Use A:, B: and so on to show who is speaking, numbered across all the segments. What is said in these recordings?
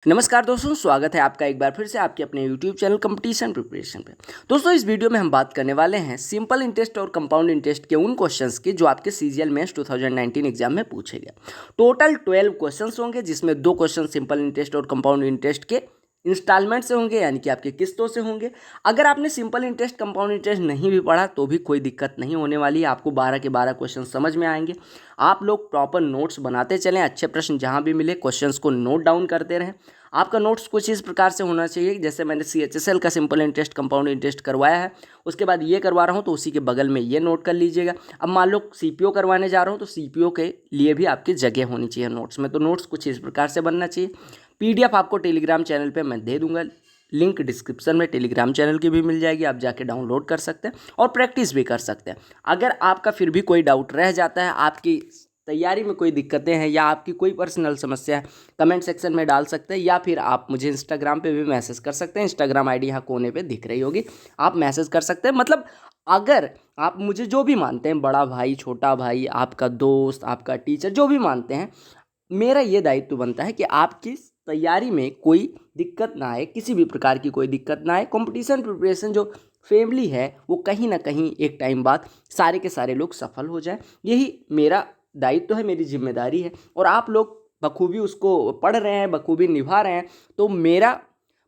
A: नमस्कार दोस्तों, स्वागत है आपका एक बार फिर से आपके अपने YouTube चैनल कंपटीशन प्रिपरेशन पे। दोस्तों, इस वीडियो में हम बात करने वाले हैं सिंपल इंटरेस्ट और कंपाउंड इंटरेस्ट के उन क्वेश्चंस की जो आपके सीजीएल मेंस 2019 एग्जाम में पूछे गए। टोटल 12 क्वेश्चंस होंगे, जिसमें 2 क्वेश्चन सिंपल इंटरेस्ट और कंपाउंड इंटरेस्ट के इंस्टॉलमेंट से होंगे, यानी कि आपके किस्तों से होंगे। अगर आपने सिंपल इंटरेस्ट कंपाउंड इंटरेस्ट नहीं भी पढ़ा तो भी कोई दिक्कत नहीं होने वाली है, आपको 12 के 12 क्वेश्चन समझ में आएंगे। आप लोग प्रॉपर नोट्स बनाते चलें, अच्छे प्रश्न जहां भी मिले क्वेश्चंस को नोट डाउन करते रहें। आपका नोट्स कुछ इस प्रकार से होना चाहिए, जैसे मैंने CHSL का सिंपल इंटरेस्ट कंपाउंड इंटरेस्ट करवाया है, उसके बाद ये करवा रहा हूँ तो उसी के बगल में ये नोट कर लीजिएगा। अब मान लो CPO करवाने जा रहा हूँ तो CPO के लिए भी आपकी जगह होनी चाहिए नोट्स में, तो नोट्स कुछ इस प्रकार से बनना चाहिए। PDF आपको टेलीग्राम चैनल पे मैं दे दूंगा, लिंक डिस्क्रिप्शन में टेलीग्राम चैनल की भी मिल जाएगी, आप जाके डाउनलोड कर सकते हैं और प्रैक्टिस भी कर सकते हैं। अगर आपका फिर भी कोई डाउट रह जाता है, आपकी तैयारी में कोई दिक्कतें हैं या आपकी कोई पर्सनल समस्या है, कमेंट सेक्शन में डाल सकते हैं, या फिर आप मुझे इंस्टाग्राम पे भी मैसेज कर सकते हैं। इंस्टाग्राम ID यहाँ कोने पे दिख रही होगी, आप मैसेज कर सकते हैं। मतलब अगर आप मुझे जो भी मानते हैं, बड़ा भाई, छोटा भाई, आपका दोस्त, आपका टीचर, जो भी मानते हैं, मेरा ये दायित्व बनता है कि आपकी तैयारी में कोई दिक्कत ना आए, किसी भी प्रकार की कोई दिक्कत ना आए। कंपटीशन प्रिपरेशन जो फैमिली है वो कहीं ना कहीं एक टाइम बाद सारे के सारे लोग सफल हो जाए, यही मेरा दायित्व है, मेरी जिम्मेदारी है। और आप लोग बखूबी उसको पढ़ रहे हैं, बखूबी निभा रहे हैं, तो मेरा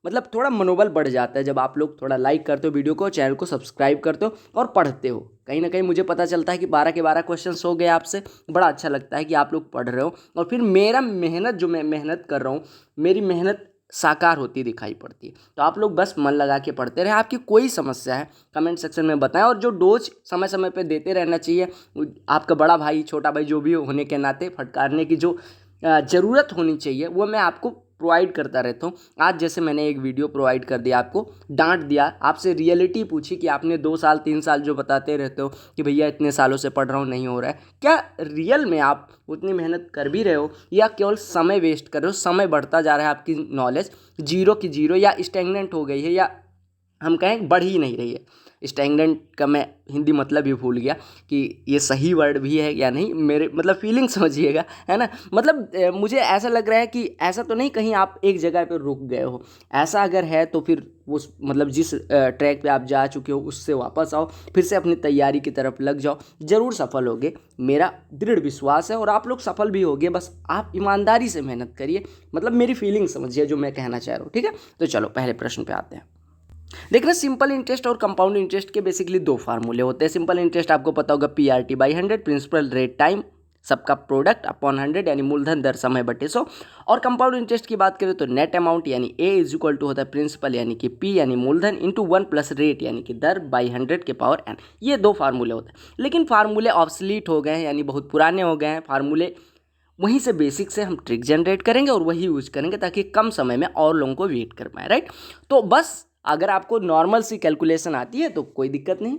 A: मतलब थोड़ा मनोबल बढ़ जाता है जब आप लोग थोड़ा लाइक करते हो वीडियो को, चैनल को सब्सक्राइब करते हो और पढ़ते हो। कहीं ना कहीं मुझे पता चलता है कि 12 के 12 क्वेश्चन हो गए आपसे, बड़ा अच्छा लगता है कि आप लोग पढ़ रहे हो और फिर मेरा मेहनत, जो मैं मेहनत कर रहा हूँ, मेरी मेहनत साकार होती दिखाई पड़ती है। तो आप लोग बस मन लगा के पढ़ते रहें। आपकी कोई समस्या है कमेंट सेक्शन में बताएं, और जो डोज समय समय पे देते रहना चाहिए। आपका बड़ा भाई, छोटा भाई जो भी होने के नाते फटकारने की जो ज़रूरत होनी चाहिए वो मैं आपको प्रोवाइड करता रहता हूँ। आज जैसे मैंने एक वीडियो प्रोवाइड कर दिया, आपको डांट दिया, आपसे रियलिटी पूछी कि आपने 2 साल 3 साल जो बताते रहते हो कि भैया इतने सालों से पढ़ रहा हूँ नहीं हो रहा है, क्या रियल में आप उतनी मेहनत कर भी रहे हो या केवल समय वेस्ट कर रहे हो? समय बढ़ता जा रहा है, आपकी नॉलेज जीरो की जीरो या स्टैग्नेंट हो गई है, या हम कहें बढ़ ही नहीं रही है। स्टैग्नेंट का मैं हिंदी मतलब ही भूल गया कि ये सही वर्ड भी है या नहीं, मेरे मतलब फीलिंग समझिएगा, है ना। मतलब मुझे ऐसा लग रहा है कि ऐसा तो नहीं कहीं आप एक जगह पर रुक गए हो। ऐसा अगर है तो फिर उस मतलब जिस ट्रैक पे आप जा चुके हो उससे वापस आओ, फिर से अपनी तैयारी की तरफ लग जाओ, ज़रूर सफल होगे, मेरा दृढ़ विश्वास है। और आप लोग सफल भी होगे, बस आप ईमानदारी से मेहनत करिए। मतलब मेरी फीलिंग समझिए जो मैं कहना चाह रहा हूँ, ठीक है। तो चलो पहले प्रश्न पे आते हैं। देखना, सिंपल इंटरेस्ट और कंपाउंड इंटरेस्ट के बेसिकली 2 फार्मूले होते हैं। सिंपल इंटरेस्ट आपको पता होगा PRT/100, प्रिंसिपल रेट टाइम सबका प्रोडक्ट अपॉन 100, यानी मूलधन दर समय बटे 100। और कंपाउंड इंटरेस्ट की बात करें तो नेट अमाउंट यानी A इज इक्वल टू होता है प्रिंसिपल यानी कि P यानी मूलधन इंटू 1 प्लस रेट यानी कि दर बाई 100 के पावर n। ये 2 फार्मूले होते हैं, लेकिन फार्मूले ऑब्सलीट हो गए हैं, यानी बहुत पुराने हो गए हैं फार्मूले। वहीं से बेसिक से हम ट्रिक जनरेट करेंगे और वही यूज करेंगे ताकि कम समय में और लोगों को वेट कर पाए, राइट। तो बस अगर आपको नॉर्मल सी कैलकुलेशन आती है तो कोई दिक्कत नहीं।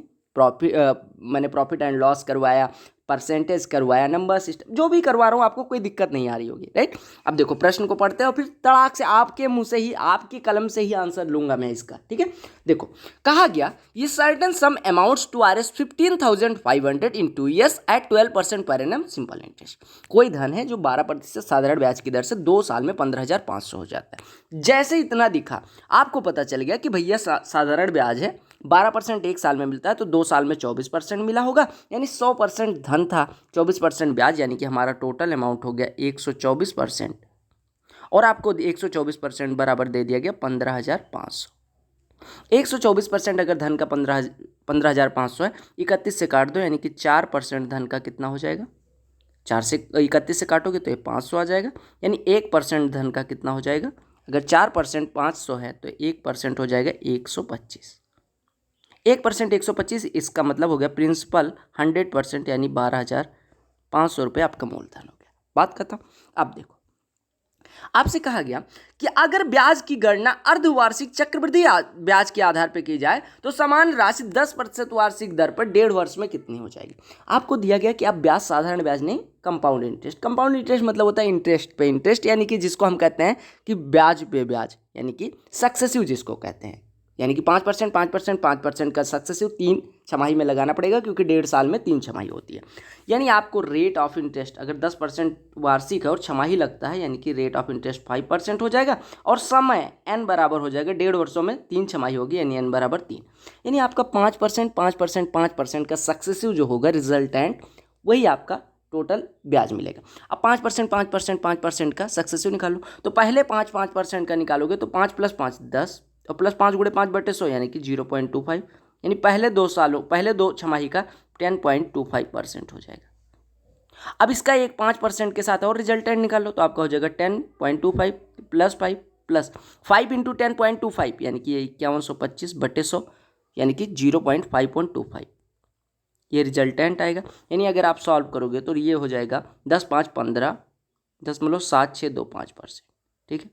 A: मैंने प्रॉफिट एंड लॉस करवाया, परसेंटेज करवाया, नंबर सिस्टम जो भी करवा रहा हूँ, आपको कोई दिक्कत नहीं आ रही होगी, राइट। अब देखो प्रश्न को पढ़ते हैं और फिर तड़ाक से आपके मुंह से ही, आपकी कलम से ही आंसर लूंगा मैं इसका, ठीक है। देखो कहा गया, ये certain sum amounts to Rs 15,500 in 2 years at 12% पर एनम सिंपल इंटरेस्ट। कोई धन है जो 12% साधारण ब्याज की दर से 2 साल में 15,500 हो जाता है। जैसे इतना दिखा, आपको पता चल गया कि भैया साधारण ब्याज है, 12% एक साल में मिलता है तो 2 साल में 24% मिला होगा, यानी 100% धन था, 24% ब्याज, यानी कि हमारा टोटल अमाउंट हो गया 124%। और आपको 124% बराबर दे दिया गया 15,500। 124% अगर धन का 15,500 है, 31 से काट दो, यानी कि 4% धन का कितना हो जाएगा? 4 से 31 से काटोगे तो ये 500 आ जाएगा, यानी 1% धन का कितना हो जाएगा? अगर 4% 500 है तो 1% हो जाएगा 125। 1% 125, इसका मतलब हो गया प्रिंसिपल 100%, यानी 12,500 रुपये आपका मूलधन हो गया। बात खत्म। अब देखो, आपसे कहा गया कि अगर ब्याज की गणना अर्धवार्षिक चक्रवृद्धि ब्याज के आधार पर की जाए तो समान राशि 10% वार्षिक दर पर 1.5 वर्ष में कितनी हो जाएगी। आपको दिया गया कि आप ब्याज, साधारण ब्याज नहीं, कंपाउंड इंटरेस्ट। कंपाउंड इंटरेस्ट मतलब होता है इंटरेस्ट पे इंटरेस्ट, यानी कि जिसको हम कहते हैं कि ब्याज पे ब्याज, यानी कि सक्सेसिव जिसको कहते हैं, यानी कि 5%, 5%, 5% का सक्सेसिव 3 छमाही में लगाना पड़ेगा, क्योंकि 1.5 साल में 3 छमाही होती है। यानी आपको रेट ऑफ इंटरेस्ट अगर 10% वार्षिक है और छमाही लगता है, यानी कि रेट ऑफ इंटरेस्ट 5% हो जाएगा, और समय n बराबर हो जाएगा 1.5 वर्षों में 3 छमाही होगी, यानी n बराबर 3। यानी आपका 5%, 5%, 5% का सक्सेसिव जो होगा रिजल्टेंट, वही आपका टोटल ब्याज मिलेगा। अब 5%, 5%, 5% का सक्सेसिव निकालो, तो पहले 5% का निकालोगे तो 5 + 5 10, और प्लस 5 × 5/100 यानी कि 0.25, यानी पहले 2 छमाही का 10.25% हो जाएगा। अब इसका एक 5% के साथ और रिजल्टेंट निकाल लो, तो आपका हो जाएगा 10.25 + 5 + 5 × 10.25 यानी कि 5125/100 यानी कि 0.525, ये रिजल्टेंट आएगा। यानी अगर आप सॉल्व करोगे तो ये हो जाएगा 10 5 15 0.7625%। ठीक है,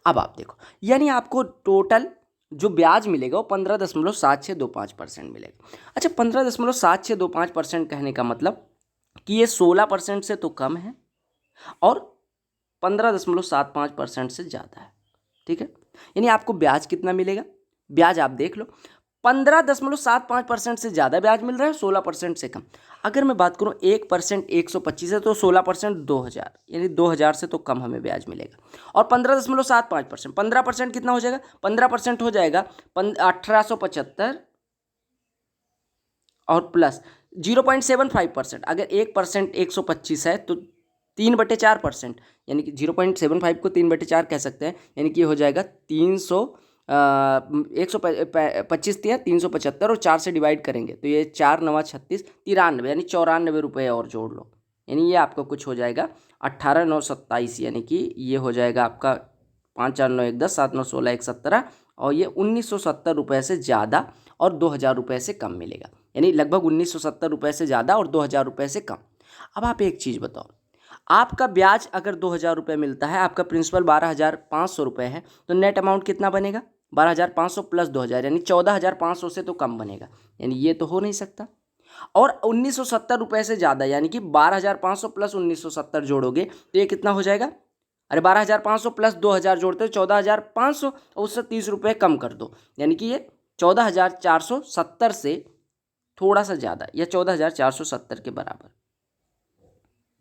A: अब आप देखो, यानी आपको टोटल जो ब्याज मिलेगा वो 15.7625% मिलेगा। अच्छा, 15.7625% कहने का मतलब कि ये 16% से तो कम है और 15.75% से ज़्यादा है। ठीक है, यानी आपको ब्याज कितना मिलेगा, ब्याज आप देख लो, 15.75% से ज़्यादा ब्याज मिल रहा है, 16% से कम। अगर मैं बात करूँ 1% 125 है, तो 16% 2000, यानी 2000 से तो कम हमें ब्याज मिलेगा। और 15.75%, 15% कितना हो जाएगा, 15% हो जाएगा 1875, और प्लस 0.75%। अगर 1% 125 है तो 3/4%, यानी कि 0.75 को 3/4 कह सकते हैं, यानी कि हो जाएगा 300, 125 दिया 375, और 4 से डिवाइड करेंगे तो ये 4 9 36 93, यानी 94 रुपये और जोड़ लो, यानी ये आपका कुछ हो जाएगा 18 9 27, यानी कि ये हो जाएगा आपका 5 4 9 1 10 7 9 16 1 17, और ये 1970 रुपये से ज़्यादा और 2000 रुपये से कम मिलेगा, यानी लगभग 1970 रुपये से ज़्यादा और 2000 रुपये से कम। अब आप एक चीज़ बताओ, आपका ब्याज अगर 2000 रुपये मिलता है, आपका प्रिंसिपल 12,500 रुपये है, तो नेट अमाउंट कितना बनेगा, 12,500 + 2000, यानी 14,500 से तो कम बनेगा, यानी ये तो हो नहीं सकता। और 1970 रुपये से ज़्यादा, यानी कि 12,500 + 1970 जोड़ोगे तो ये कितना हो जाएगा, अरे 12,500 + 2000 जोड़ते हो 14,500, और उससे 30 रुपये कम कर दो, यानी कि ये 14,470 से थोड़ा सा ज़्यादा, या 14,470 के बराबर।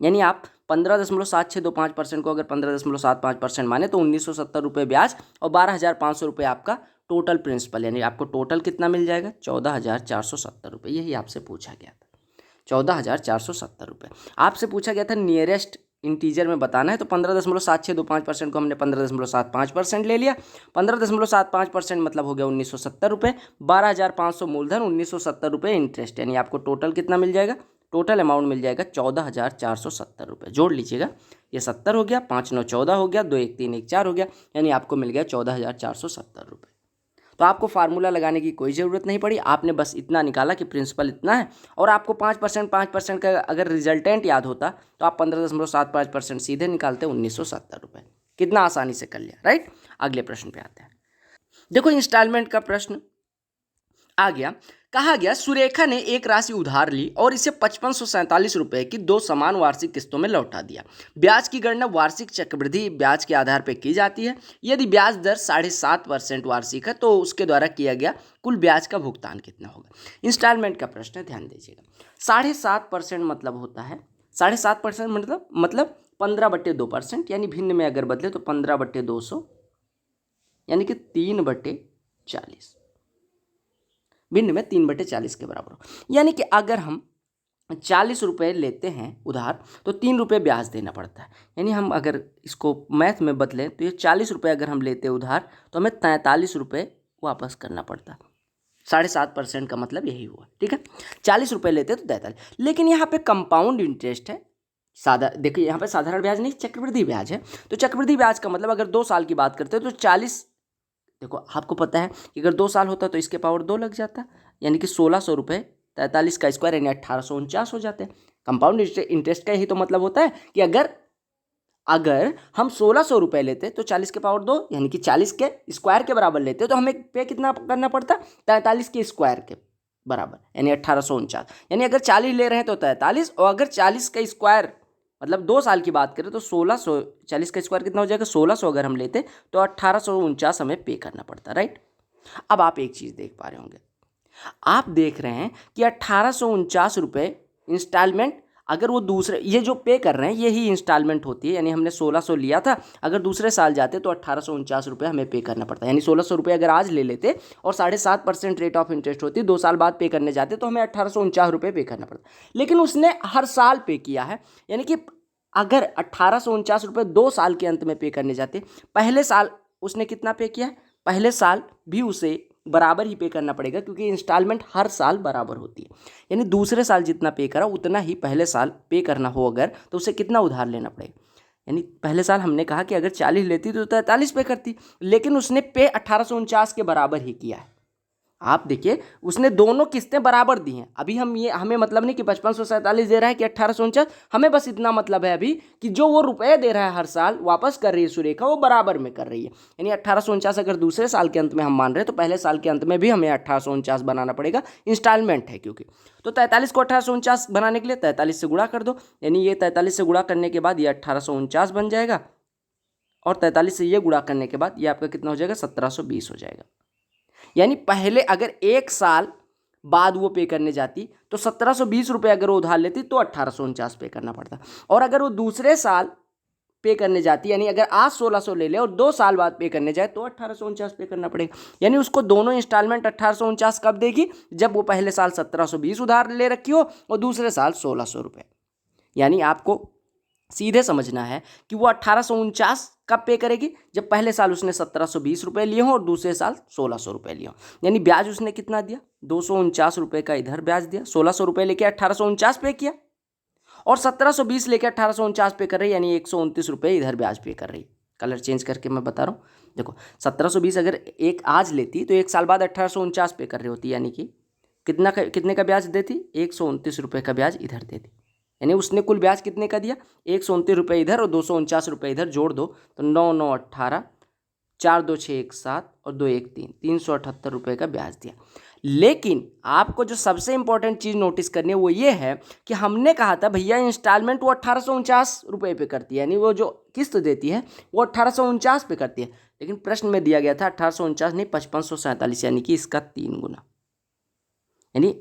A: यानी आप 15.7625% को अगर 15.75% माने तो 1970 रुपये ब्याज और 12,500 रुपये आपका टोटल प्रिंसिपल, यानी आपको टोटल कितना मिल जाएगा, 14,470 रुपये। यही आपसे पूछा गया था, 14,470 रुपये आपसे पूछा गया था। नियरेस्ट इंटीजर में बताना है, तो 15.7625% को हमने 15.75% ले लिया। 15.75% मतलब हो गया 1970 रुपये, 12,500 मूलधन, 1970 रुपये इंटरेस्ट, यानी आपको टोटल कितना मिल जाएगा, टोटल अमाउंट मिल जाएगा 14,470 रुपये। जोड़ लीजिएगा, ये 70 हो गया, 5 9 14 हो गया, 2 1 3 1 4 हो गया, यानी आपको मिल गया 14,470 रुपये। तो आपको फार्मूला लगाने की कोई ज़रूरत नहीं पड़ी, आपने बस इतना निकाला कि प्रिंसिपल इतना है, और आपको 5% का अगर रिजल्टेंट याद होता तो आप 15.75% सीधे निकालते 1970 रुपये। कितना आसानी से कर लिया, राइट। अगले प्रश्न पे आते हैं। देखो, इंस्टॉलमेंट का प्रश्न आ गया। कहा गया, सुरेखा ने एक राशि उधार ली और इसे 5547 रुपये की 2 समान वार्षिक किस्तों में लौटा दिया। ब्याज की गणना वार्षिक चक्रवृद्धि ब्याज के आधार पर की जाती है। यदि ब्याज दर 7.5% वार्षिक है तो उसके द्वारा किया गया कुल ब्याज का भुगतान कितना होगा। इंस्टॉलमेंट का प्रश्न है, ध्यान दीजिएगा। 7.5% मतलब होता है, 7.5% मतलब 15/2%, यानी भिन्न में अगर बदले तो 15/200, यानी कि 3/40, भिन्न में 3/40 के बराबर हो। यानी कि अगर हम 40 रुपये लेते हैं उधार तो 3 रुपये ब्याज देना पड़ता है। यानी हम अगर इसको मैथ में बदलें तो ये 40 रुपये अगर हम लेते उधार तो हमें 43 रुपये वापस करना पड़ता है। 7.5% का मतलब यही हुआ, ठीक है। 40 रुपये लेते तो 43, लेकिन यहाँ पे कंपाउंड इंटरेस्ट है, सादा, देखिए यहाँ पे साधारण ब्याज नहीं, चक्रवृद्धि ब्याज है। तो चक्रवृद्धि ब्याज का मतलब अगर 2 साल की बात करते हैं तो 40, देखो आपको पता है कि अगर 2 साल होता तो इसके पावर 2 लग जाता, यानी कि 1600 रुपये, 43 का स्क्वायर यानी 1849 हो जाते हैं। कंपाउंड इंटरेस्ट का यही तो मतलब होता है कि अगर हम 1600 रुपये लेते तो 40 के पावर 2 यानी कि 40 के स्क्वायर के बराबर लेते तो हमें पे कितना करना पड़ता, 43 के स्क्वायर के बराबर, यानी 1849। यानी अगर 40 ले रहे हैं तो 43, और अगर 40 का स्क्वायर मतलब 2 साल की बात करें तो 1600, 40 का स्क्वायर कितना हो जाएगा 1600, अगर हम लेते तो 1849 हमें पे करना पड़ता, राइट। अब आप एक चीज़ देख पा रहे होंगे, आप देख रहे हैं कि 1849 रुपये इंस्टॉलमेंट, अगर वो दूसरे ये जो पे कर रहे हैं यही इंस्टॉलमेंट होती है, यानी हमने 1600 लिया था, अगर दूसरे साल जाते तो 1849 रुपये हमें पे करना पड़ता है। यानी 1600 रुपये अगर आज ले लेते और 7.5% रेट ऑफ इंटरेस्ट होती, 2 साल बाद पे करने जाते तो हमें 1849 रुपये पे करना पड़ता। लेकिन उसने हर साल पे किया है, यानी कि अगर 1849 रुपये 2 साल के अंत में पे करने जाते, पहले साल उसने कितना पे किया है, पहले साल भी उसे बराबर ही पे करना पड़ेगा, क्योंकि इंस्टॉलमेंट हर साल बराबर होती है। यानी दूसरे साल जितना पे करा उतना ही पहले साल पे करना हो अगर, तो उसे कितना उधार लेना पड़ेगा। यानी पहले साल हमने कहा कि अगर 40 लेती तो 43 पे करती, लेकिन उसने पे 1849 के बराबर ही किया है। आप देखिए उसने दोनों किस्तें बराबर दी हैं। अभी हमें मतलब नहीं कि 5547 दे रहा है कि 1849, हमें बस इतना मतलब है अभी कि जो वो रुपए दे रहा है हर साल वापस कर रही है सुरेखा, वो बराबर में कर रही है। यानी 1849 अगर दूसरे साल के अंत में हम मान रहे हैं तो पहले साल के अंत में भी हमें 1849 बनाना पड़ेगा, इंस्टॉलमेंट है क्योंकि। तो 43 को 1849 बनाने के लिए 43 से गुणा कर दो, यानी ये 43 से गुणा करने के बाद ये 1849 बन जाएगा, और 43 से ये गुणा करने के बाद ये आपका कितना हो जाएगा, 1720 हो जाएगा। यानी पहले अगर एक साल बाद वो पे करने जाती तो 1720 रुपये अगर वो उधार लेती तो 1849 पे करना पड़ता, और अगर वो दूसरे साल पे करने जाती, यानी अगर आज 1600 ले ले और 2 साल बाद पे करने जाए तो 1849 पे करना पड़ेगा। यानी उसको दोनों इंस्टॉलमेंट 1849 कब देगी, जब वो पहले साल 1720 उधार ले रखी हो और दूसरे साल 1600 रुपये। यानी आपको सीधे समझना है कि वो 1849 कब पे करेगी, जब पहले साल उसने 1720 रुपये लिए हों और दूसरे साल 1600 रुपये लिए हों। यानी ब्याज उसने कितना दिया, 249 रुपये का इधर ब्याज दिया, 1600 रुपये लेके 1849 पे किया, और 1720 लेके 1849 पे कर रही, यानी 129 रुपये इधर ब्याज पे कर रही। कलर चेंज करके मैं बता रहा हूँ, देखो 1720 अगर एक आज लेती तो एक साल बाद 1849 पे कर रही होती, यानी कि कितने का ब्याज देती, 129 रुपये का ब्याज इधर देती। यानी उसने कुल ब्याज कितने का दिया, 129 रुपये इधर और 249 रुपये इधर जोड़ दो तो 9 9 18, 4 2 6 1 7 और 2 1 3, 378 रुपये का ब्याज दिया। लेकिन आपको जो सबसे इंपॉर्टेंट चीज़ नोटिस करनी है वो ये है कि हमने कहा था भैया इंस्टॉलमेंट वो 1849 रुपये पे करती है, यानी वो जो किस्त देती है वो 1849 पे करती है, लेकिन प्रश्न में दिया गया था 1849 नहीं 5547, यानी कि इसका 3 गुना। यानी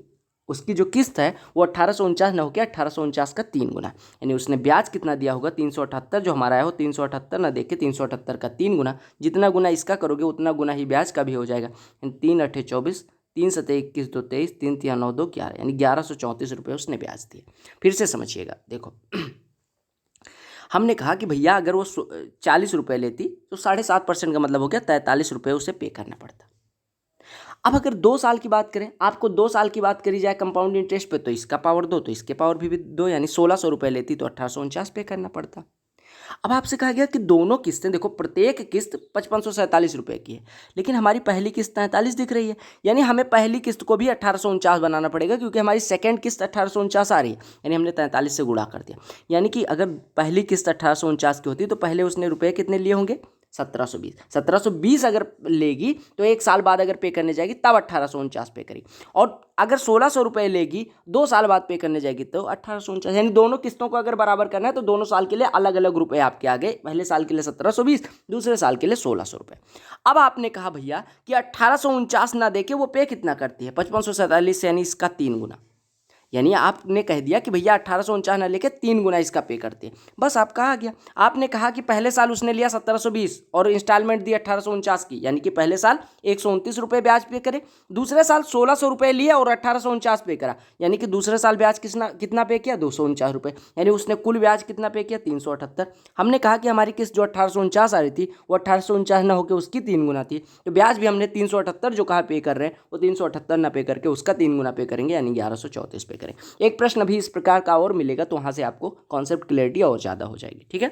A: उसकी जो किस्त है वो 1849 ना होकर 1849 का 3 गुना, यानी उसने ब्याज कितना दिया होगा 378, जो हमारा है वो 378 ना देके 378 का 3 गुना, जितना गुना इसका करोगे उतना गुना ही ब्याज का भी हो जाएगा। 3 8 24, 3 7 21 2 23, 3 3 9 2 11, यानी 1134 रुपये उसने ब्याज दिए। फिर से समझिएगा, देखो हमने कहा कि भैया अगर वो 40 रुपये लेती तो 7.5% का मतलब हो गया 43 रुपये उसे पे करना पड़ता। अब अगर 2 साल की बात करें, आपको 2 साल की बात करी जाए कंपाउंड इंटरेस्ट पे, तो इसका पावर दो तो इसके पावर भी दो, यानी 1600 रुपये लेती तो 1849 पे करना पड़ता। अब आपसे कहा गया कि दोनों किस्तें देखो, प्रत्येक किस्त 5547 रुपये की है, लेकिन हमारी पहली किस्त 43 दिख रही है, यानी हमें पहली किस्त को भी 1849 बनाना पड़ेगा, क्योंकि हमारी सेकंड किस्त 1849 आ रही है, यानी हमने 43 से गुणा कर दिया। यानी कि अगर पहली किस्त 1849 की होती तो पहले उसने रुपये कितने लिए होंगे, 1720 अगर लेगी तो एक साल बाद अगर पे करने जाएगी तब 1849 पे करेगी, और अगर 1600 रुपये लेगी 2 साल बाद पे करने जाएगी तो 1849, यानी दोनों किस्तों को अगर बराबर करना है तो दोनों साल के लिए अलग अलग रुपए आपके आ गए, पहले साल के लिए 1720, दूसरे साल के लिए 1600 रुपये। अब आपने कहा भैया कि 1849 ना देके वो पे कितना करती है, 5547, यानी इसका 3 गुना। यानी आपने कह दिया कि भैया 1849 ना लेके 3 गुना इसका पे करते हैं, बस आपका आ गया। आपने कहा कि पहले साल उसने लिया 1720 और इंस्टॉलमेंट दी 1849 की, यानी कि पहले साल 129 रुपये ब्याज पे करे, दूसरे साल 1600 रुपये लिया और 1849 पे करा, यानी कि दूसरे साल ब्याज कितना पे किया, 249 रुपये, यानी उसने कुल ब्याज कितना पे किया, 378। हमने कहा कि हमारी किस्त जो 1849 आ रही थी वो 1849 ना होकर उसकी 3 गुना थी, तो ब्याज भी हमने 378 जो कहा पे कर रहे हैं वो 378 ना पे करके उसका 3 गुना पे करेंगे, यानी 1134 पे करें। एक प्रश्न अभी इस प्रकार का और मिलेगा तो वहां से आपको कॉन्सेप्ट क्लैरिटी और ज्यादा हो जाएगी। ठीक है,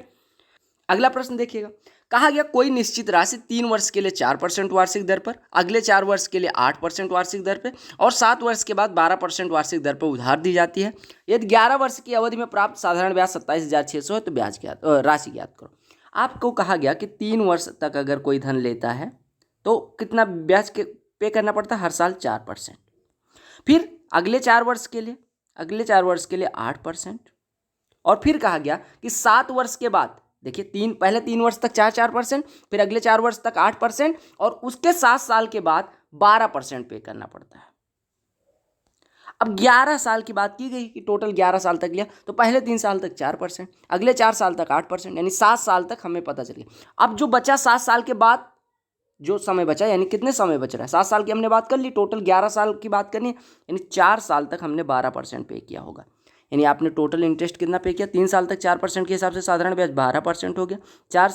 A: अगला प्रश्न देखिएगा, कहा गया कोई निश्चित राशि 3 वर्ष के लिए 4% वार्षिक दर पर, अगले 4 वर्ष के लिए 8% वार्षिक दर पर और 7 वर्ष के बाद 12% वार्षिक दर पर उधार दी जाती है। यदि 11 वर्ष की अवधि में प्राप्त साधारण ब्याज 27,600 है तो ब्याज राशि ज्ञात करो। आपको कहा गया कि 3 वर्ष तक अगर कोई धन लेता है तो कितना ब्याज पे करना पड़ता है, हर साल 4%। फिर अगले 4 वर्ष के लिए 8%, और फिर कहा गया कि 7 वर्ष के बाद देखिए पहले 3 वर्ष तक 4%, फिर अगले 4 वर्ष तक 8%, और उसके 7 साल के बाद 12% पे करना पड़ता है। अब 11 साल की बात की गई कि टोटल 11 साल तक लिया, तो पहले 3 साल तक 4%, अगले 4 साल तक 8%, यानी 7 साल तक हमें पता चल गया। अब जो बचा 7 साल के बाद जो समय बचा, यानी कितने समय बच रहा है, 7 साल की हमने बात कर ली, टोटल 11 साल की बात करनी है, यानी 4 साल तक हमने 12% पे किया होगा। यानी आपने टोटल इंटरेस्ट कितना पे किया, 3 साल तक 4% के हिसाब से साधारण ब्याज 12% हो गया, 4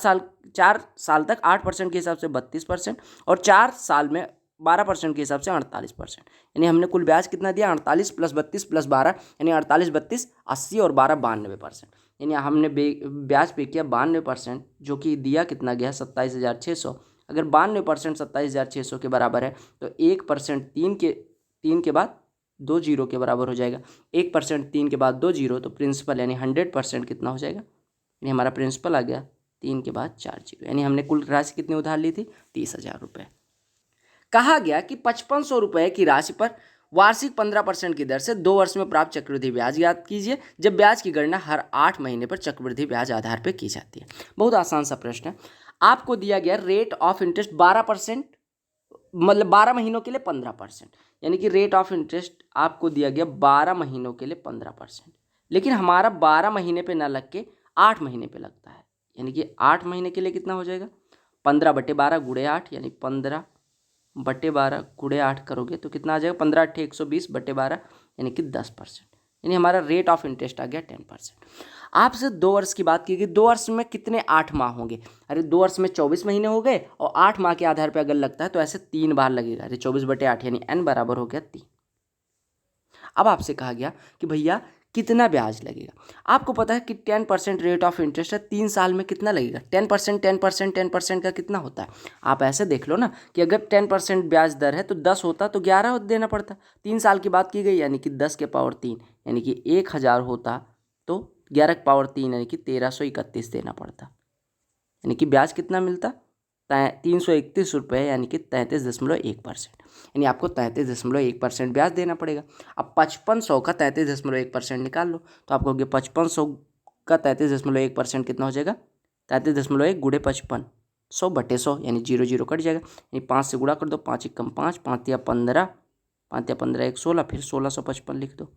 A: साल तक 8% के हिसाब से 32%, और 4 साल में 12% के हिसाब से 48%। यानी हमने कुल ब्याज कितना दिया, 48 + 32 + 12, यानी 48 32 80 और 12 92%। यानी हमने ब्याज पे किया 92%, जो कि दिया कितना गया 27,600। अगर 92% 27,600 के बराबर है तो 1% 3 के बाद 2 जीरो के बराबर हो जाएगा। 1% 3 के बाद 2 जीरो, तो प्रिंसिपल यानी 100% कितना हो जाएगा, यानी हमारा प्रिंसिपल आ गया 3 के बाद 4 जीरो। यानी हमने कुल राशि कितनी उधार ली थी, 30,000 रुपये। कहा गया कि 5500 रुपये की राशि पर वार्षिक 15% की दर से 2 वर्ष में प्राप्त चक्रवृद्धि ब्याज ज्ञात कीजिए, जब ब्याज की गणना हर 8 महीने पर चक्रवृद्धि ब्याज आधार पर की जाती है। बहुत आसान सा प्रश्न है। आपको दिया गया रेट ऑफ इंटरेस्ट 12%, मतलब 12 महीनों के लिए 15%, यानी कि रेट ऑफ इंटरेस्ट आपको दिया गया 12 महीनों के लिए 15%, लेकिन हमारा 12 महीने पे ना लग के 8 महीने पे लगता है। यानी कि 8 महीने के लिए कितना हो जाएगा, 15/12 गुणे 8, यानी 15/12 गुणे 8 करोगे तो कितना आ जाएगा, 15 × 8 = 120/12, यानी कि 10%। यानी हमारा रेट ऑफ इंटरेस्ट आ गया 10%। आपसे 2 वर्ष की बात की गई, 2 वर्ष में कितने 8 माह होंगे, अरे 2 वर्ष में 24 महीने हो गए, और 8 माह के आधार पर अगर लगता है तो ऐसे 3 बार लगेगा। अरे 24/8, यानी n बराबर हो गया 3। अब आपसे कहा गया कि भैया कितना ब्याज लगेगा। आपको पता है कि 10% रेट ऑफ इंटरेस्ट है, 3 साल में कितना लगेगा, 10% 10% 10% का कितना होता है। आप ऐसे देख लो ना कि अगर 10% ब्याज दर है तो 10 होता तो 11 देना पड़ता। 3 साल की बात की गई, यानी कि 10 के पावर 3, यानी कि 1000 होता तो 11 के पावर 3, यानी कि 1331 देना पड़ता। यानी कि ब्याज कितना मिलता, 331 रुपये, यानी कि 33.1%। यानी आपको 33.1% ब्याज देना पड़ेगा। अब 5500 का 33.1% निकाल लो, तो आपको 5500 का 33.1% कितना हो जाएगा, 33.1 गुणे 55, 100/100, यानी 0 0 कट जाएगा। यानी 5 से गुणा कर दो, 5 × 5, 5 × 15, 5 × 15 = 16, फिर 1655 लिख दो,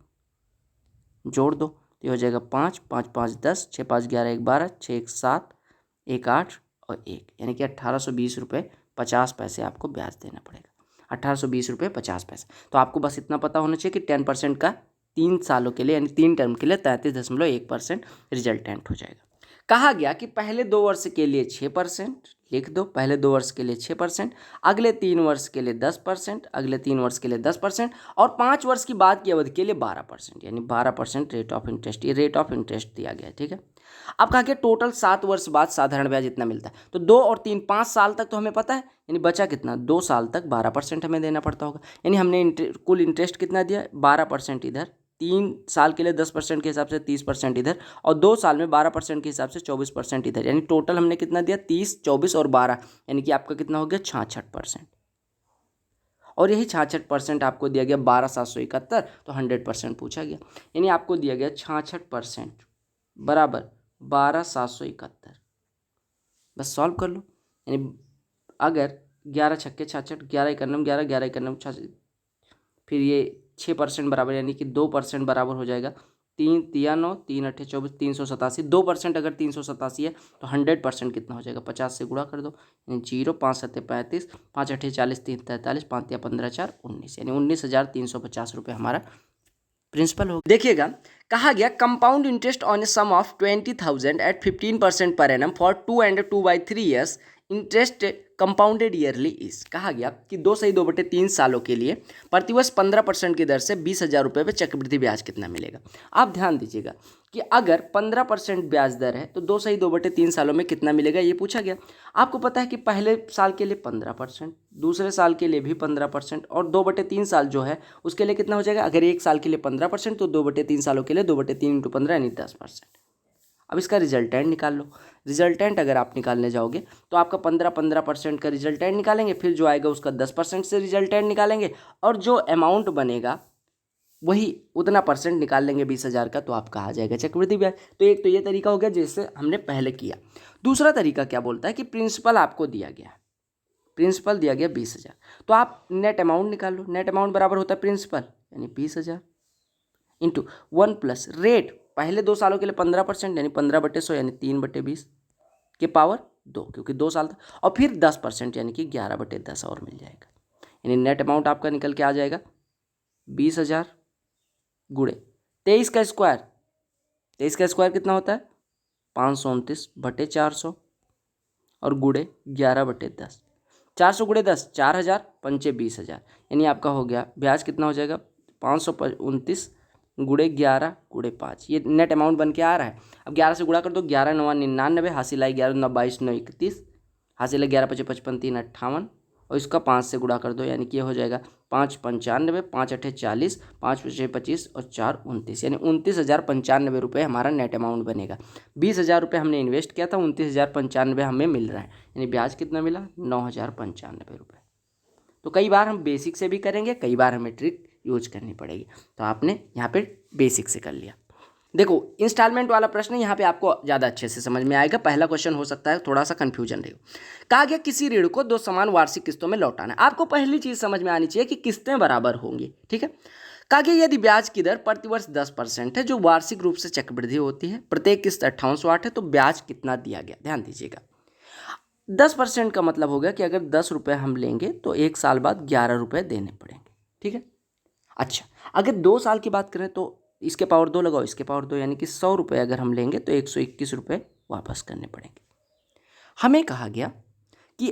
A: जोड़ दो, तो ये हो जाएगा 5 5 5 10, 6 5 11 1 12, 6 1 7 1 8 और 1, यानी कि 1820 रुपये 50 पैसे आपको ब्याज देना पड़ेगा। 1820 रुपये 50 पैसे। तो आपको बस इतना पता होना चाहिए कि 10% का 3 सालों के लिए, यानी 3 टर्म के लिए 33.1% रिजल्टेंट हो जाएगा। कहा गया कि पहले 2 वर्ष के लिए 6%, लिख दो, पहले 2 वर्ष के लिए 6%, अगले 3 वर्ष के लिए 10%, अगले 3 वर्ष के लिए 10%, और 5 वर्ष की बाद की अवधि के लिए 12%, यानी 12% रेट ऑफ इंटरेस्ट। ये रेट ऑफ इंटरेस्ट दिया गया है, ठीक है। अब कहा गया टोटल 7 वर्ष बाद साधारण ब्याज इतना मिलता है। तो 2 और 3 5 साल तक तो हमें पता है, यानी बचा कितना, 2 साल तक 12% हमें देना पड़ता होगा। यानी हमने कुल इंटरेस्ट कितना दिया, 12% इधर, 3 साल के लिए 10% के हिसाब से 30% इधर, और 2 साल में 12% के हिसाब से 24% इधर, यानी टोटल हमने कितना दिया, 30 24 और 12, यानी कि आपका कितना हो गया 66%। और यही 66% आपको दिया गया 12,771, तो 100% पूछा गया। यानी आपको दिया गया 66% बराबर 12,771। बस सॉल्व कर लो। यानी अगर 11 छक्के 66, 11 एकन्नम 11, 11 एकन्नम 66, फिर ये 6% बराबर, यानी कि 2% बराबर हो जाएगा। 3 3 9, 3 8 24, 387। 2% अगर 387 है तो 100% कितना हो जाएगा, 50 से गुणा कर दो, यानी 0 5 7 35, 5 8 40, 3 43, 5 3 15 4 19, यानी 19,350 रुपये हमारा प्रिंसिपल हो। देखिएगा, कहा गया compound interest on a sum of 20,000 at 15% पर annum for 2 and 2/3 years, interest compounded yearly is. कहा गया कि 2 सही 2/3 सालों के लिए प्रतिवर्ष 15% की दर से 20,000 रुपये पे चक्रवृद्धि ब्याज कितना मिलेगा। आप ध्यान दीजिएगा कि अगर 15% ब्याज दर है तो 2 सही 2/3 सालों में कितना मिलेगा, ये पूछा गया। आपको पता है कि पहले साल के लिए 15%, दूसरे साल के लिए भी 15%, और 2/3 साल जो है उसके लिए कितना हो जाएगा। अगर 1 साल के लिए 15% तो 2/3 सालों के लिए 2/3 × 15, यानी 10%। अब इसका रिजल्टेंट निकाल लो। रिजल्टेंट अगर आप निकालने जाओगे तो आपका 15% का रिजल्टेंट निकालेंगे, फिर जो आएगा उसका 10% से रिजल्टेंट निकालेंगे, और जो अमाउंट बनेगा वही उतना परसेंट निकाल लेंगे 20,000 का, तो आपका आ जाएगा चक्रवृद्धि ब्याज। तो एक तो ये तरीका हो गया जैसे हमने पहले किया। दूसरा तरीका क्या बोलता है कि प्रिंसिपल आपको दिया गया, प्रिंसिपल दिया गया 20,000, तो आप नेट अमाउंट निकाल लो। नेट अमाउंट बराबर होता है प्रिंसिपल यानी 20,000 इंटू 1 प्लस रेट पहले 2 सालों के लिए 15% यानी 15/100 यानी 3/20 के पावर 2, क्योंकि 2 साल था, और फिर 10% यानी कि 11/10 और मिल जाएगा। यानी नेट अमाउंट आपका निकल के आ जाएगा 20,000 गुणे 23 का स्क्वायर। 23 का स्क्वायर कितना होता है 529/400 और गुणे 11/10। 400 गुणे 10 4,000, 5 20,000, यानी आपका हो गया ब्याज कितना हो जाएगा 529 गुणे 11 गुणे 5। ये नेट अमाउंट बन के आ रहा है। अब 11 से गुणा कर दो, 11 9 99, हासिल आई 11 9 22 9 31, हासिल है 11 5 55 3 58, और इसका 5 से गुणा कर दो, यानी कि ये हो जाएगा 5 95, 5 8 40, 5 6 25 और 4 29, यानी 29,095 रुपये हमारा नेट अमाउंट बनेगा। 20,000 रुपये हमने इन्वेस्ट किया था, 29,095 हमें मिल रहा है, यानी ब्याज कितना मिला 9,095 रुपये। तो कई बार हम बेसिक से भी करेंगे, कई बार हमें ट्रिक यूज करनी पड़ेगी, तो आपने यहाँ पे बेसिक से कर लिया। देखो इंस्टॉलमेंट वाला प्रश्न यहाँ पे आपको ज़्यादा अच्छे से समझ में आएगा। पहला क्वेश्चन हो सकता है थोड़ा सा कंफ्यूजन रहेगा। कहा गया किसी ऋण को 2 समान वार्षिक किस्तों में लौटाना है। आपको पहली चीज़ समझ में आनी चाहिए कि किस्तें बराबर होंगी, ठीक है। कहा गया यदि ब्याज की दर प्रतिवर्ष 10% है जो वार्षिक रूप से चक्रवृद्धि होती है, प्रत्येक किस्त 5808 है, तो ब्याज कितना दिया गया, ध्यान दीजिएगा। 10% का मतलब हो गया कि अगर 10 रुपये हम लेंगे तो 1 साल बाद 11 रुपये देने पड़ेंगे, ठीक है। अच्छा, अगर 2 साल की बात करें तो इसके पावर 2 लगाओ, इसके पावर 2, यानी कि 100 रुपये अगर हम लेंगे तो 121 रुपये वापस करने पड़ेंगे। हमें कहा गया कि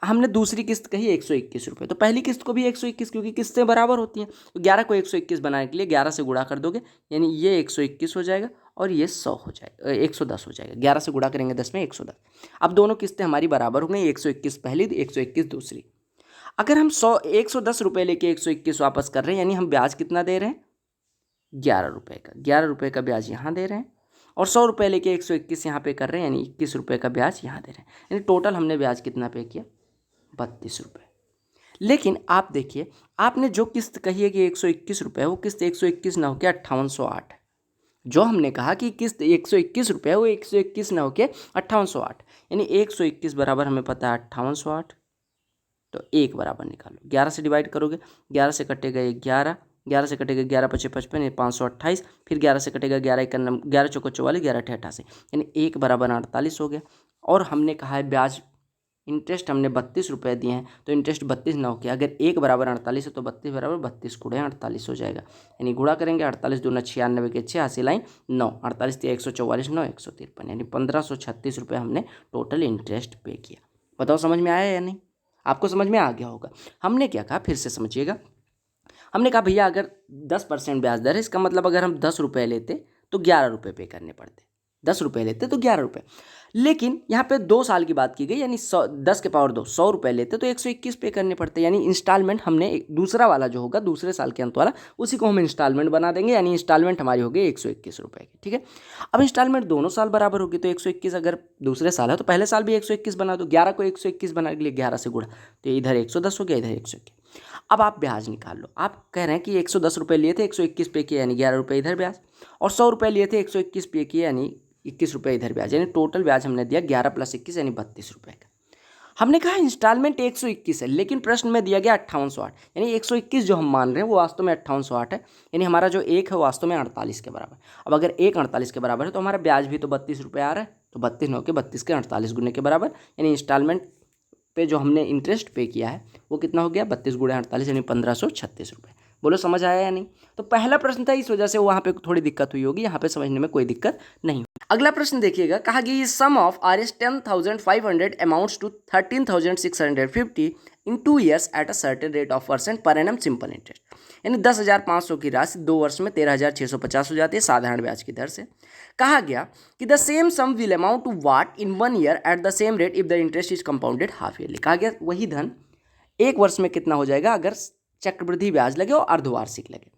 A: हमने दूसरी किस्त कही 121 रुपये, तो पहली किस्त को भी 121, क्योंकि किस्तें बराबर होती हैं, तो 11 को 121 बनाने के लिए 11 से गुणा कर दोगे, यानी ये 121 हो जाएगा और ये 100 हो जाएगा, 110 हो जाएगा। 11 से गुणा करेंगे 10 में 110। अब दोनों किस्तें हमारी बराबर हो गई, 121 पहली, 121 दूसरी। अगर हम 110 रुपये लेके 121 वापस कर रहे हैं, यानी हम ब्याज कितना दे रहे हैं 11 रुपये का, 11 रुपये का ब्याज यहाँ दे रहे हैं, और 100 रुपये लेके 121 यहाँ पे कर रहे हैं, यानी 21 रुपये का ब्याज यहाँ दे रहे हैं, यानी टोटल हमने ब्याज कितना पे किया 32 रुपये। लेकिन आप देखिए, आपने जो किस्त कही है कि 121 रुपये, वो किस्त 121 ना होकर 5808 है। जो हमने कहा कि किस्त 121 रुपये, वो 121 ना होकर 5808, यानी 121 बराबर हमें पता है 5808, तो 1 बराबर निकालो। 11 से डिवाइड करोगे, 11 से कटेगा 11, 11 से कटेगा 11 पचे 55, 528, फिर 11 से कटेगा 11 51, 11 चौको 44, 11 अठे 88, यानी 1 बराबर 48 हो गया। और हमने कहा है ब्याज इंटरेस्ट हमने 32 रुपये दिए हैं, तो इंटरेस्ट 32 ना हो गया, अगर 1 बराबर 48 है तो 32 बराबर 32 गुणे 48 हो जाएगा, यानी गुणा करेंगे 48 दूना 96 के 6, हासिल आई 9, 48 144 9 153, यानी 1536 रुपये हमने टोटल इंटरेस्ट पे किया। बताओ समझ में आया या नहीं? आपको समझ में आ गया होगा। हमने क्या कहा फिर से समझिएगा। हमने कहा भैया अगर 10% ब्याज दर है, इसका मतलब अगर हम 10 रुपये लेते तो 11 रुपये पे करने पड़ते, 10 रुपये लेते तो 11 रुपये। लेकिन यहाँ पे 2 साल की बात की गई, यानी 10 के पावर 2, 100 रुपये लेते तो 121 पे करने पड़ते, यानी इंस्टॉलमेंट हमने दूसरा वाला जो होगा दूसरे साल के अंत वाला, उसी को हम इंस्टॉलमेंट बना देंगे, यानी इंस्टॉलमेंट हमारी होगी 121 रुपये की, ठीक है। अब इंस्टॉलमेंट दोनों साल बराबर होगी, तो 121 अगर दूसरे साल है तो पहले साल भी 121 बना दो, 11 को 121 बनाने के लिए 11 से गुणा, तो इधर 110 हो गया, इधर 121। अब आप ब्याज निकाल लो। आप कह रहे हैं कि 110 रुपये लिए थे, 121 पे किए, यानी 11 रुपये इधर ब्याज, और 100 रुपये लिए थे, 121 पे किए, यानी 21 रुपये इधर ब्याज, यानी टोटल ब्याज हमने दिया 11 + 21 यानी 32 रुपये का। हमने कहा इंस्टॉलमेंट 121 है, लेकिन प्रश्न में दिया गया 5808, यानी 121 जो हम मान रहे हैं वो वास्तव में 5808 है, यानी हमारा जो 1 है वास्तव में 48 के बराबर। अब अगर 1 48 के बराबर है तो हमारा ब्याज भी तो 32 रुपये आ रहा है, तो 32 9 के 32 के 48 गुने के बराबर, यानी इंस्टॉलमेंट पे जो हमने इंटरेस्ट पे किया है वो कितना हो गया 32 गुणे 48, यानी 1536 रुपये। बोलो समझ आया या नहीं? तो पहला प्रश्न था, इस वजह से वहाँ पे थोड़ी दिक्कत हुई होगी, यहाँ पे समझने में कोई दिक्कत नहीं। अगला प्रश्न देखिएगा, कहा गया sum of Rs 10,500 amounts to 13,650 in 2 years at a certain rate of % पर एनम सिंपल इंटरेस्ट, यानी 10,500 की राशि 2 वर्ष में 13,650 हो जाती है साधारण ब्याज की दर से। कहा गया कि the same sum will amount to what in 1 year at the same rate if the interest is compounded half yearly. कहा गया वही धन 1 वर्ष में कितना हो जाएगा अगर चक्रवृद्धि ब्याज लगे और अर्धवार्षिक लगे।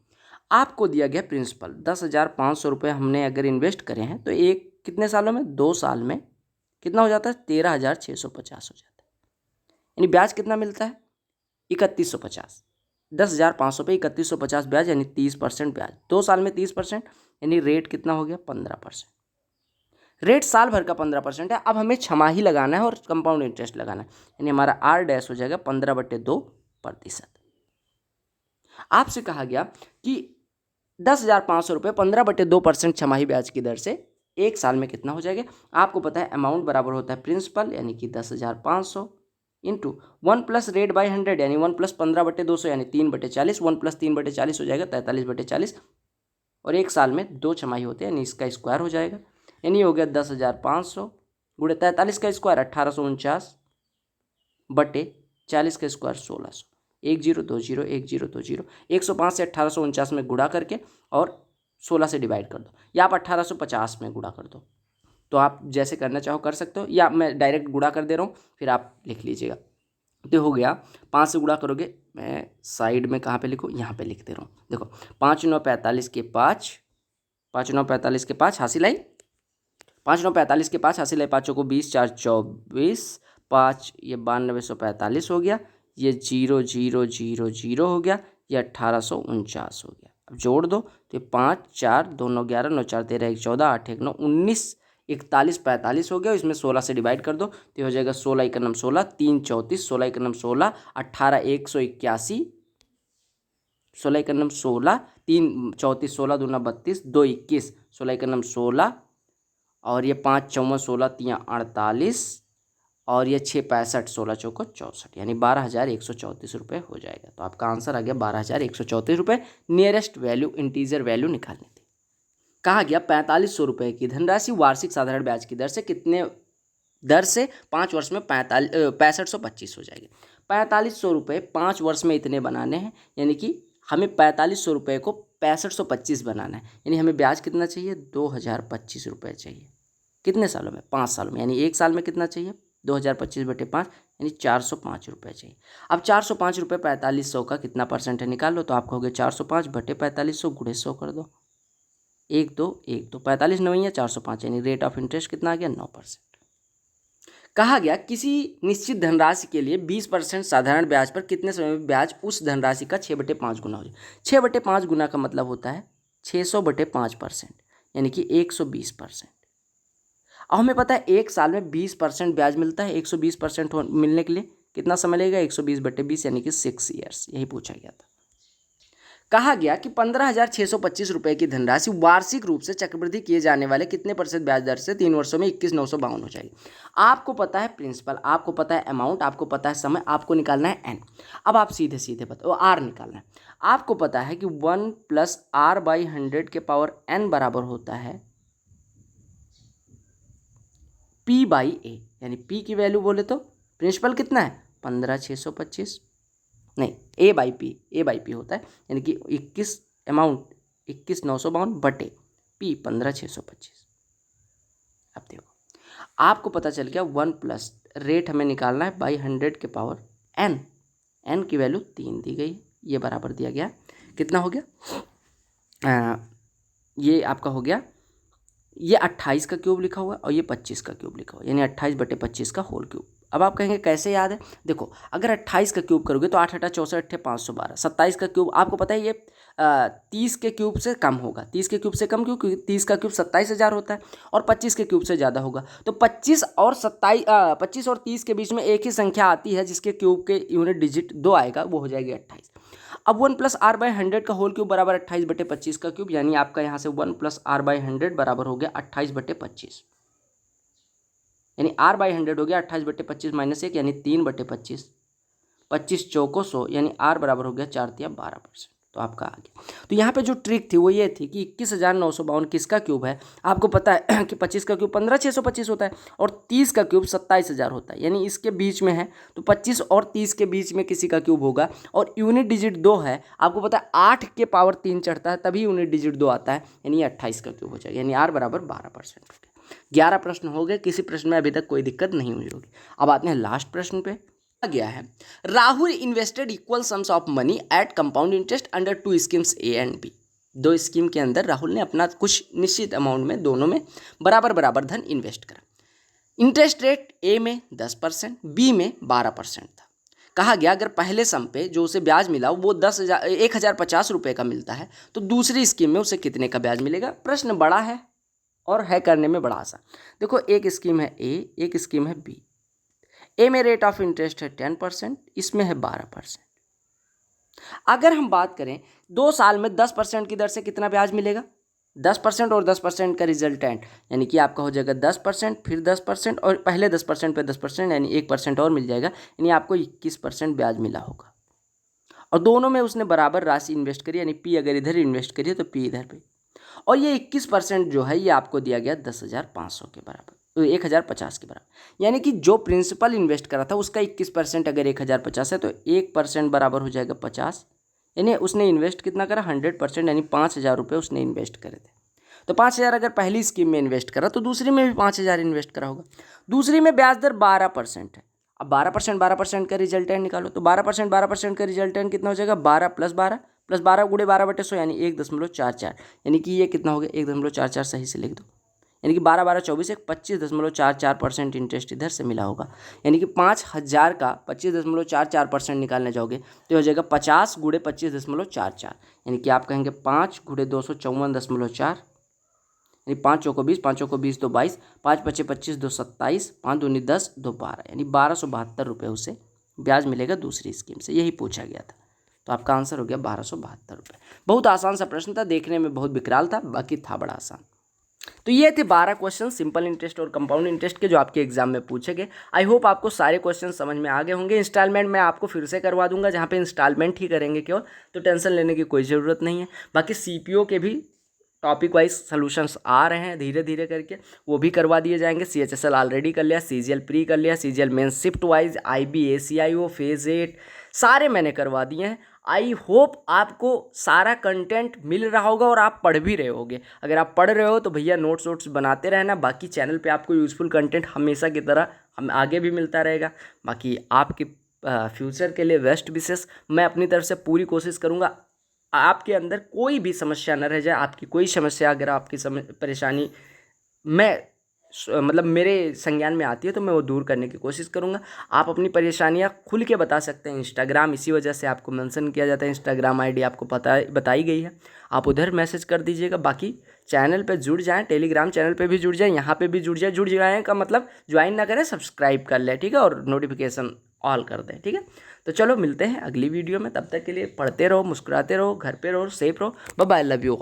A: आपको दिया गया प्रिंसिपल 10,500 रुपये हमने अगर इन्वेस्ट करे हैं तो एक कितने सालों में 2 साल में कितना हो जाता है 13,650 हो जाता है, यानी ब्याज कितना मिलता है 3,150। 10,500 पे 3150 ब्याज यानी 30% ब्याज, 2 साल में 30%, यानी रेट कितना हो गया 15%। रेट साल भर का 15% है। अब हमें छमाही लगाना है और कंपाउंड इंटरेस्ट लगाना है, यानी हमारा आर डैश हो जाएगा 15/2%। आपसे कहा गया कि 10,500 रुपये 15/2% छमाही ब्याज की दर से एक साल में कितना हो जाएगा। आपको पता है अमाउंट बराबर होता है प्रिंसिपल यानी कि 10,500 इंटू 1 प्लस रेट बाई 100 यानी 1 प्लस 15/200 यानी 3/40, 1 प्लस 3/40 हो जाएगा 43/40, और एक साल में 2 छमाही होते हैं यानी इसका स्क्वायर हो जाएगा, यानी हो गया 10,500 गुणे 43 का स्क्वायर 1849/40 का स्क्वायर 1600, 1020 1020 105 से 1849 में गुणा करके और 16 से डिवाइड कर दो, या आप 1850 में गुणा कर दो, तो आप जैसे करना चाहो कर सकते हो, या मैं डायरेक्ट गुणा कर दे रहा हूँ फिर आप लिख लीजिएगा। तो हो गया 5 से गुणा करोगे, मैं साइड में कहाँ पे लिखूँ, यहाँ पे लिख दे रहा हूँ। देखो 5 9 45 के 5, 5 9 45 के 5 हासिल आई, 5 9 45 के 5 हासिल आई, 5 को 20 4 24, 5 ये 9245 हो गया, ये 0000 हो गया, ये 1849 हो गया। अब जोड़ दो तो 5 4 2 9 11 9 4 13 1 14 8 1 9 19 41 45 हो गया, इसमें 16 से डिवाइड कर दो तो हो जाएगा 16 1 9 16 3 34 16 1 9 16 18 181 16 1 9 16 3 34 16 2 9 32 2 21 16 1 9 16 और ये 5 54 16 3 48 और ये 6 65 16 चौको 64 यानी 12,134 रुपये हो जाएगा। तो आपका आंसर आ गया 12,134 रुपये। नियरेस्ट वैल्यू इंटीजर वैल्यू निकालनी थी। कहा गया 4500 रुपये की धनराशि वार्षिक साधारण ब्याज की दर से कितने दर से 5 वर्ष में 6525 हो जाएगी। 4500 रुपये 5 वर्ष में इतने बनाने हैं, यानी कि हमें 4500 रुपये को 6525 बनाना है, यानी हमें ब्याज कितना चाहिए 2025 रुपये चाहिए। कितने सालों में 5 सालों में, यानी एक साल में कितना चाहिए 2025/5 यानी 405 रुपये चाहिए। अब 405 रुपये 4500 का कितना परसेंट है निकाल लो, तो आपको हो गया 405/4500 गुणे 100 कर दो, 1 2 1 2 45 9 405 यानी रेट ऑफ इंटरेस्ट कितना आ गया 9%। कहा गया किसी निश्चित धनराशि के लिए 20% साधारण ब्याज पर कितने समय में ब्याज उस धनराशि का 6/5 गुना हो जाए। 6/5 गुना का मतलब होता है 600/5%, यानी कि 120%। अब हमें पता है एक साल में 20% ब्याज मिलता है, 120% मिलने के लिए कितना समय लगेगा 120/20 यानी कि 6 ईयर्स, यही पूछा गया था। कहा गया कि 15,625 रुपये की धनराशि वार्षिक रूप से चक्रवृद्धि किए जाने वाले कितने % ब्याज दर से 3 वर्षों में 21,952 हो जाएगी। आपको पता है प्रिंसिपल, आपको पता है अमाउंट, आपको पता है समय, आपको निकालना है एन। अब आप सीधे सीधे बताओ आर निकालना है। आपको पता है कि 1 + r/100 बराबर होता है P/A, यानी P की वैल्यू बोले तो प्रिंसिपल कितना है 15,625, नहीं A/P होता है, यानी कि 21 अमाउंट 21,952 बटे P 15,625। अब देखो आपको पता चल गया 1 प्लस रेट हमें निकालना है बाई 100 के पावर n की वैल्यू 3 दी गई, ये बराबर दिया गया, कितना हो गया ये आपका हो गया, ये 28 का क्यूब लिखा हुआ है और ये 25 का क्यूब लिखा हुआ है, यानी 28/25 का होल क्यूब। अब आप कहेंगे कैसे याद है, देखो अगर 28 का क्यूब करोगे तो 8 8 64 8 512, 27 का क्यूब आपको पता है ये 30 के क्यूब से कम होगा, 30 के क्यूब से कम क्यों, क्योंकि 30 का क्यूब 27,000 होता है और 25 के क्यूब से ज़्यादा होगा। तो 25 और 30 के बीच में एक ही संख्या आती है जिसके क्यूब के यूनिट डिजिट 2 आएगा, वो हो जाएगी 28। अब 1 + r/100 का होल क्यूब बराबर 28/25 का क्यूब, यानी आपका यहाँ से 1 + r/100 बराबर हो गया 28/25, यानी r/100 हो गया 28/25 - 1 यानी 3/25, 25 चौको 100 यानी r बराबर हो गया 4 × 12%। तो आपका आ गया। तो यहाँ पे जो ट्रिक थी वो ये थी कि 21,952 किसका क्यूब है, आपको पता है कि 25 का क्यूब 15,625 होता है और 30 का क्यूब 27,000 होता है, यानी इसके बीच में है तो 25 और 30 के बीच में किसी का क्यूब होगा और यूनिट डिजिट 2 है, आपको पता है 8 के पावर 3 चढ़ता है तभी यूनिट डिजिट 2 आता है, यानी 28 का क्यूब हो जाएगा, यानी r बराबर 12%। 11 प्रश्न हो गए, किसी प्रश्न में अभी तक कोई दिक्कत नहीं हुई होगी। अब आते हैं लास्ट प्रश्न पे। गया है Rahul invested equal sums of money at compound interest under 2 schemes A and B। 2 scheme के अंदर राहुल ने अपना कुछ निश्चित अमाउंट में दोनों में बराबर बराबर धन इन्वेस्ट करा। इंटरेस्ट रेट A में 10%, B में 12% था। कहा गया अगर पहले सम पे जो उसे ब्याज मिला वो 10,050 रुपये का मिलता है तो दूसरी स्कीम में उसे कितने का ब्याज मिलेगा। प्रश्न बड़ा है और है करने में बड़ा आसान। देखो, एक स्कीम है ए, एक स्कीम है बी। ए में रेट ऑफ इंटरेस्ट है 10%, इसमें है 12%। अगर हम बात करें 2 साल में 10% की दर से कितना ब्याज मिलेगा, 10% और 10% का रिजल्टेंट, यानी कि आपका हो जाएगा 10%, फिर 10% और पहले 10% पे 10%, यानी 1% और मिल जाएगा, यानी आपको 21% ब्याज मिला होगा। और दोनों में उसने बराबर राशि इन्वेस्ट करी, यानी पी अगर इधर इन्वेस्ट करिए तो पी इधर पे। और ये 21% जो है ये आपको दिया गया 10,500 के बराबर, 1,050 के बराबर। यानी कि जो प्रिंसिपल इन्वेस्ट करा था उसका 21% अगर 1,050 है तो 1% बराबर हो जाएगा 50। यानी उसने इन्वेस्ट कितना करा, 100%, यानी 5,000 रुपये उसने इन्वेस्ट करे थे। तो 5,000 अगर पहली स्कीम में इन्वेस्ट करा तो दूसरी में भी 5,000 इन्वेस्ट करा होगा। दूसरी में ब्याज दर 12% है। अब 12% का रिजल्टेंट निकालो तो 12% का रिजल्टेंट कितना हो जाएगा, 12 + 12 + 12 × 12/100, यानी 1.44। यानी कि ये कितना हो गया, 1.44 सही से लिख दो। यानी कि 12 12 24 एक 25.44% इंटरेस्ट इधर से मिला होगा। यानी कि 5,000 का 25.44% निकालने जाओगे तो हो जाएगा 50 × 25.44। यानी कि आप कहेंगे 5 × 254.4, यानी 5 चौको 20, 5 चौको 20, 2 22, 5 पचे 25, 2 27, 5 दूनी 10, 2 12, यानी 1,272 रुपये उसे ब्याज मिलेगा दूसरी स्कीम से। यही पूछा गया था, तो आपका आंसर हो गया 1,272 रुपये। बहुत आसान सा प्रश्न था, देखने में बहुत विकराल था, बाकी था बड़ा आसान। तो ये थे 12 क्वेश्चन सिंपल इंटरेस्ट और कंपाउंड इंटरेस्ट के जो आपके एग्जाम में पूछे गए। आई होप आपको सारे क्वेश्चन समझ में आ गए होंगे। इंस्टॉलमेंट मैं आपको फिर से करवा दूंगा, जहाँ पे इंस्टॉलमेंट ही करेंगे केवल, तो टेंशन लेने की कोई ज़रूरत नहीं है। बाकी सीपीओ के भी टॉपिक वाइज सॉल्यूशंस आ रहे हैं धीरे धीरे करके, वो भी करवा दिए जाएंगे। CHSL ऑलरेडी कर लिया, CGL प्री कर लिया, CGL main shift wise, IB ACIO phase 8 सारे मैंने करवा दिए हैं। आई होप आपको सारा कंटेंट मिल रहा होगा और आप पढ़ भी रहे होगे। अगर आप पढ़ रहे हो तो भैया नोट्स वोट्स बनाते रहना। बाकी चैनल पे आपको यूज़फुल कंटेंट हमेशा की तरह हम आगे भी मिलता रहेगा। बाकी आपके फ्यूचर के लिए बेस्ट विशेस। मैं अपनी तरफ से पूरी कोशिश करूँगा आपके अंदर कोई भी समस्या न रह जाए। आपकी कोई समस्या अगर आपकी परेशानी मतलब मेरे संज्ञान में आती है तो मैं वो दूर करने की कोशिश करूँगा। आप अपनी परेशानियाँ खुल के बता सकते हैं। इंस्टाग्राम इसी वजह से आपको मेंशन किया जाता है, इंस्टाग्राम ID आपको बताई गई है, आप उधर मैसेज कर दीजिएगा। बाकी चैनल पे जुड़ जाएं, टेलीग्राम चैनल पे भी जुड़ जाएं, यहाँ पे भी जुड़ जाएं। जुड़ जाएं का मतलब ज्वाइन ना करें, सब्सक्राइब कर लें, ठीक है, और नोटिफिकेशन ऑल कर दें, ठीक है। तो चलो मिलते हैं अगली वीडियो में, तब तक के लिए पढ़ते रहो, मुस्कुराते रहो, घर पे रहो, सेफ रहो। Bye bye, love you all.